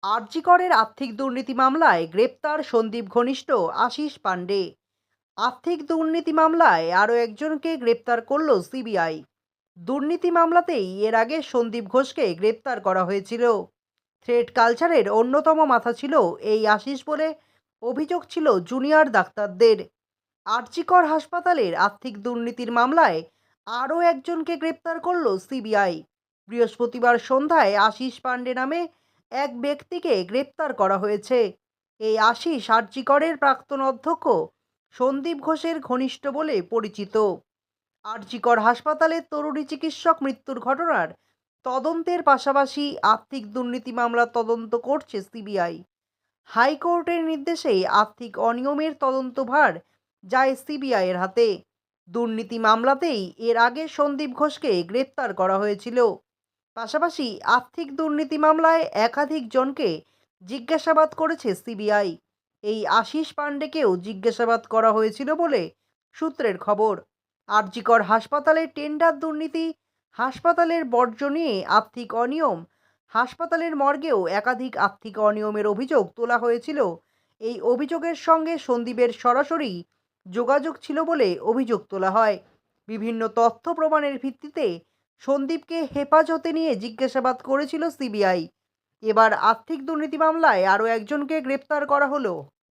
আরজি করের আর্থিক দুর্নীতি মামলায় গ্রেপ্তার সন্দীপ ঘনিষ্ঠ আশিস পাণ্ডে। আর্থিক দুর্নীতি মামলায় আরও একজনকে গ্রেপ্তার করল সিবিআই। দুর্নীতি মামলাতেই এর আগে সন্দীপ ঘোষকে গ্রেপ্তার করা হয়েছিল। থ্রেড কালচারের অন্যতম মাথা ছিল এই আশিস বলে অভিযোগ ছিল জুনিয়র ডাক্তারদের। আরজি কর হাসপাতালের আর্থিক দুর্নীতির মামলায় আরও একজনকে গ্রেপ্তার করল সিবিআই। বৃহস্পতিবার সন্ধ্যায় আশিস পাণ্ডে নামে এক ব্যক্তিকে গ্রেপ্তার করা হয়েছে। এই আশিস আরজি করের প্রাক্তন অধ্যক্ষ সন্দীপ ঘোষের ঘনিষ্ঠ বলে পরিচিত। আরজি কর হাসপাতালের তরুণী চিকিৎসক মৃত্যুর ঘটনার তদন্তের পাশাপাশি আর্থিক দুর্নীতি মামলার তদন্ত করছে সিবিআই। হাইকোর্টের নির্দেশে আর্থিক অনিয়মের তদন্তভার যায় সিবিআইয়ের হাতে। দুর্নীতি মামলাতেই এর আগে সন্দীপ ঘোষকে গ্রেপ্তার করা হয়েছিল। পাশাপাশি আর্থিক দুর্নীতি মামলায় একাধিক জনকে জিজ্ঞাসাবাদ করেছে সিবিআই। এই আশিস পাণ্ডেকেও জিজ্ঞাসাবাদ করা হয়েছিল বলে সূত্রের খবর। আরজি কর হাসপাতালের টেন্ডার দুর্নীতি, হাসপাতালের বর্জ্য নিয়ে আর্থিক অনিয়ম, হাসপাতালের মর্গেও একাধিক আর্থিক অনিয়মের অভিযোগ তোলা হয়েছিল। এই অভিযোগের সঙ্গে সন্দীপের সরাসরি যোগাযোগ ছিল বলে অভিযোগ তোলা হয়। বিভিন্ন তথ্য প্রমাণের ভিত্তিতে সন্দীপকে হেফাজতে নিয়ে জিজ্ঞাসাবাদ করেছিল সিবিআই। এবার আর্থিক দুর্নীতি মামলায় আরও একজনকে গ্রেপ্তার করা হলো।